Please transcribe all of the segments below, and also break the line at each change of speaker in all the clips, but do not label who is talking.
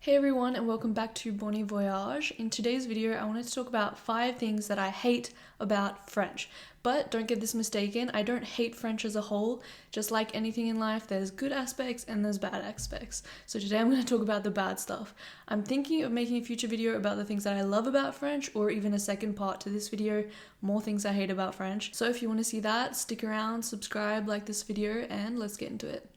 Hey everyone, and welcome back to Voyage. In today's video, I wanted to talk about 5 things that I hate about French. But don't get this mistaken, I don't hate French as a whole. Just like anything in life, there's good aspects and there's bad aspects. So today I'm going to talk about the bad stuff. I'm thinking of making a future video about the things that I love about French, or even a second part to this video, more things I hate about French. So if you want to see that, stick around, subscribe, like this video, and let's get into it.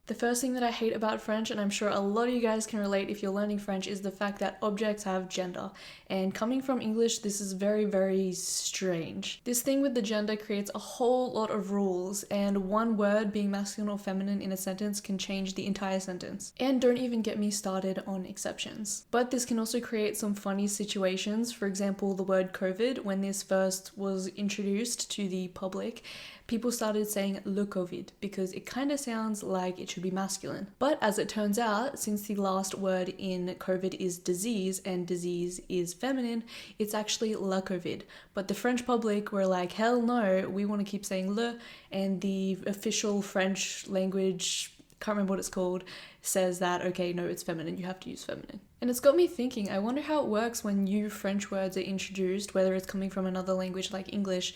The first thing that I hate about French, and I'm sure a lot of you guys can relate if you're learning French, is the fact that objects have gender. And coming from English, this is very, very strange. This thing with the gender creates a whole lot of rules, and one word being masculine or feminine in a sentence can change the entire sentence. And don't even get me started on exceptions. But this can also create some funny situations. For example, the word COVID, when this first was introduced to the public, people started saying le COVID because it kind of sounds like it should be masculine. But as it turns out, since the last word in COVID is disease and disease is feminine, it's actually la COVID. But the French public were like, hell no, we want to keep saying le, and the official French language, can't remember what it's called, says that, okay, no, it's feminine, you have to use feminine. And it's got me thinking, I wonder how it works when new French words are introduced, whether it's coming from another language like English.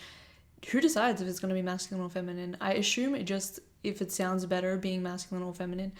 Who decides if it's going to be masculine or feminine? I assume it just, if it sounds better being masculine or feminine.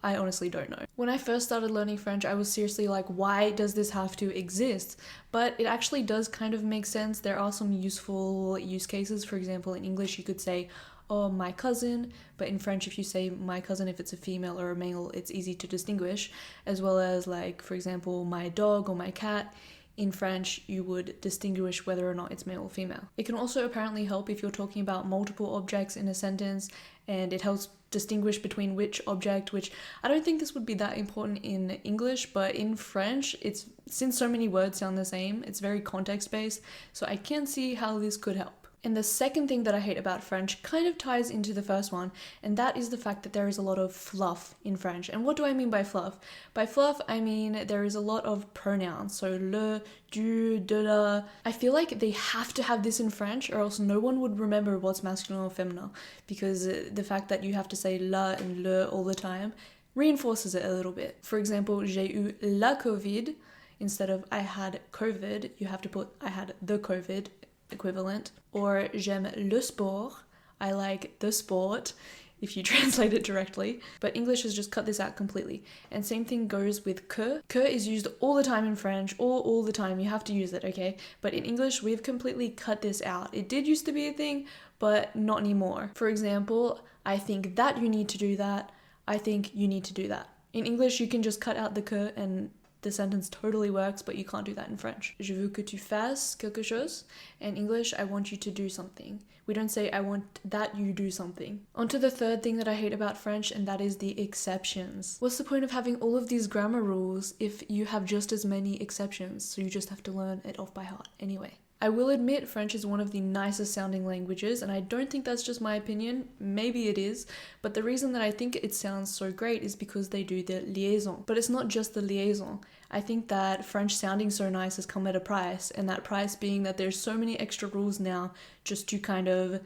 I honestly don't know. When I first started learning French, I was seriously like, why does this have to exist? But it actually does kind of make sense. There are some useful use cases. For example, in English, you could say, oh, my cousin, but in French, if you say my cousin, if it's a female or a male, it's easy to distinguish, as well as, like, for example, my dog or my cat. In French, you would distinguish whether or not it's male or female. It can also apparently help if you're talking about multiple objects in a sentence, and it helps distinguish between which object, which I don't think this would be that important in English, but in French, it's, since so many words sound the same, it's very context-based, so I can see how this could help. And the second thing that I hate about French kind of ties into the first one, and that is the fact that there is a lot of fluff in French. And what do I mean by fluff? By fluff, I mean there is a lot of pronouns, so le, du, de la. I feel like they have to have this in French, or else no one would remember what's masculine or feminine, because the fact that you have to say la and le all the time reinforces it a little bit. For example, j'ai eu la COVID. Instead of I had COVID, you have to put I had the COVID equivalent. Or j'aime le sport, I like the sport, if you translate it directly. But English has just cut this out completely. And same thing goes with que. Que is used all the time in French, all the time, you have to use it, okay? But in English, we've completely cut this out. It did used to be a thing, but not anymore. For example, I think that you need to do that, I think you need to do that. In English, you can just cut out the que and the sentence totally works, but you can't do that in French. Je veux que tu fasses quelque chose. In English, I want you to do something. We don't say I want that you do something. On to the third thing that I hate about French, and that is the exceptions. What's the point of having all of these grammar rules if you have just as many exceptions? So you just have to learn it off by heart anyway. I will admit French is one of the nicest sounding languages, and I don't think that's just my opinion. Maybe it is, but the reason that I think it sounds so great is because they do the liaison. But it's not just the liaison. I think that French sounding so nice has come at a price, and that price being that there's so many extra rules now just to kind of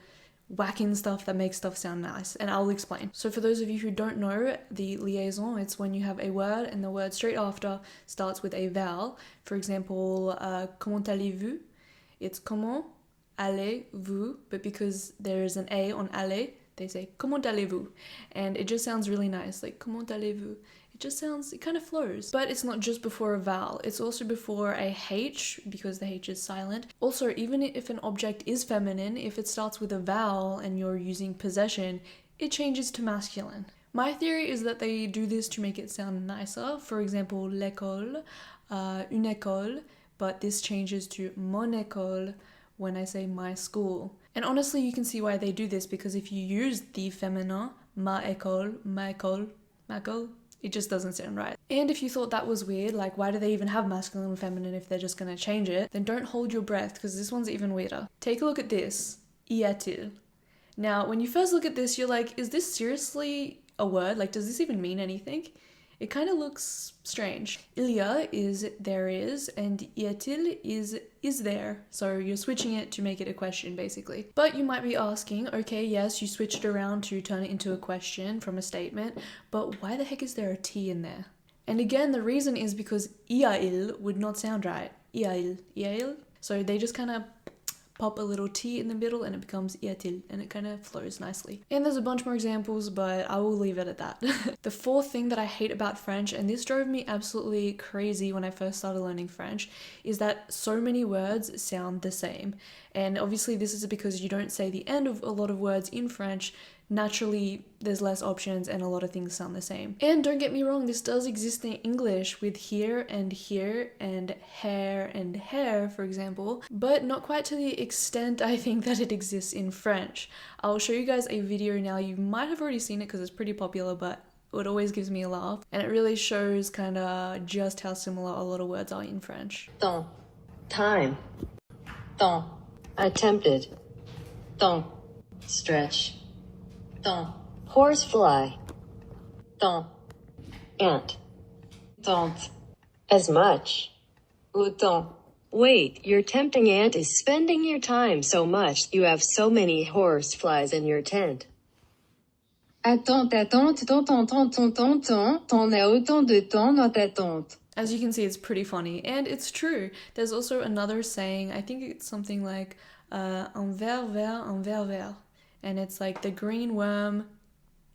whack in stuff that makes stuff sound nice, and I'll explain. So for those of you who don't know, the liaison, it's when you have a word and the word straight after starts with a vowel. For example, comment allez-vous? It's comment allez-vous, but because there is an A on aller, they say comment allez-vous, and it just sounds really nice, like comment allez-vous. It just sounds, it kind of flows. But it's not just before a vowel, it's also before a H, because the H is silent. Also, even if an object is feminine, if it starts with a vowel and you're using possession, it changes to masculine. My theory is that they do this to make it sound nicer. For example, l'école, une école, but this changes to mon école when I say my school. And honestly, you can see why they do this, because if you use the feminine, ma école, ma école, it just doesn't sound right. And if you thought that was weird, like why do they even have masculine and feminine if they're just gonna change it, then don't hold your breath, because this one's even weirder. Take a look at this, y a-t-il. Now, when you first look at this, you're like, is this seriously a word? Like, does this even mean anything? It kind of looks strange. Il y a is there is, and y a-t-il is there. So you're switching it to make it a question, basically. But you might be asking, okay, yes, you switched it around to turn it into a question from a statement, but why the heck is there a T in there? And again, the reason is because y a-il would not sound right. Y a-il, y a-il. So they just kind of pop a little T in the middle and it becomes y a-t-il, and it kind of flows nicely. And there's a bunch more examples, but I will leave it at that. The fourth thing that I hate about French, and this drove me absolutely crazy when I first started learning French, is that so many words sound the same. And obviously this is because you don't say the end of a lot of words in French. Naturally, there's less options and a lot of things sound the same. And don't get me wrong, this does exist in English with here and hair, for example, but not quite to the extent I think that it exists in French. I'll show you guys a video now. You might have already seen it because it's pretty popular, but it always gives me a laugh. And it really shows kind of just how similar a lot of words are in French.
Temps. Time. Temps. Attempted. Temps. Stretch. Temps. Horsefly. Temps. Ant. Temps. As much. Autant. Wait, your tempting ant is spending your time so much you have so many horseflies in your tent. Attends, t'attends, t'en as autant de temps dans ta tente.
As you can see, it's pretty funny, and it's true. There's also another saying, I think it's something like un ver vert, un ver vert. And it's like the green worm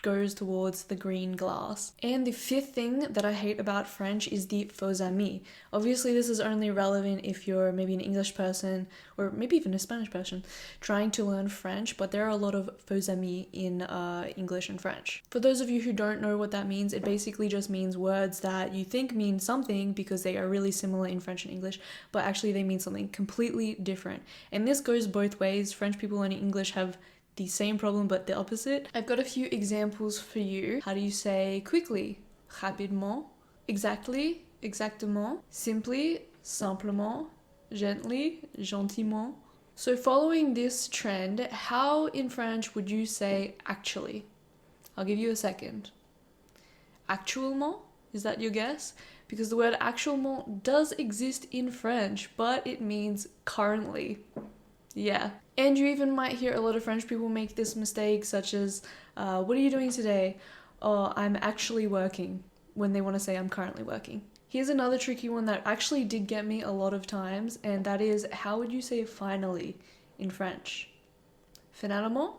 goes towards the green glass. And the fifth thing that I hate about French is the faux amis. Obviously this is only relevant if you're maybe an English person or maybe even a Spanish person trying to learn French, but there are a lot of faux amis in English and French. For those of you who don't know what that means, it basically just means words that you think mean something because they are really similar in French and English, but actually they mean something completely different. And this goes both ways. French people learning English have the same problem but the opposite. I've got a few examples for you. How do you say quickly? Rapidement. Exactly. Exactement. Simply. Simplement. Gently. Gentiment. So following this trend, how in French would you say actually? I'll give you a second. Actuellement? Is that your guess? Because the word actuellement does exist in French, but it means currently. Yeah. And you even might hear a lot of French people make this mistake, such as, what are you doing today? Oh, I'm actually working, when they want to say I'm currently working. Here's another tricky one that actually did get me a lot of times, and that is, how would you say finally in French? Finalement?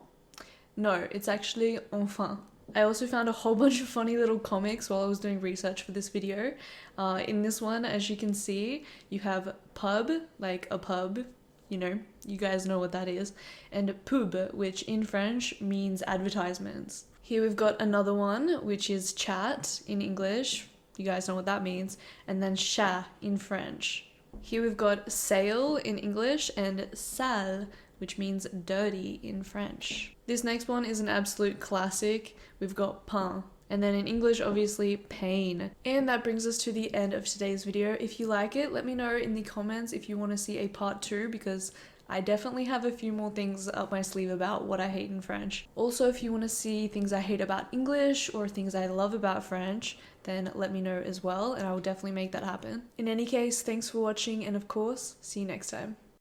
No, it's actually enfin. I also found a whole bunch of funny little comics while I was doing research for this video. In this one, as you can see, you have pub, like a pub. You know, you guys know what that is, and pub, which in French means advertisements. Here we've got another one, which is chat in English. You guys know what that means. And then chat in French. Here we've got sale in English and sale, which means dirty in French. This next one is an absolute classic. We've got pain. And then in English, obviously, pain. And that brings us to the end of today's video. If you like it, let me know in the comments if you want to see a part 2, because I definitely have a few more things up my sleeve about what I hate in French. Also, if you want to see things I hate about English or things I love about French, then let me know as well, and I will definitely make that happen. In any case, thanks for watching, and of course, see you next time.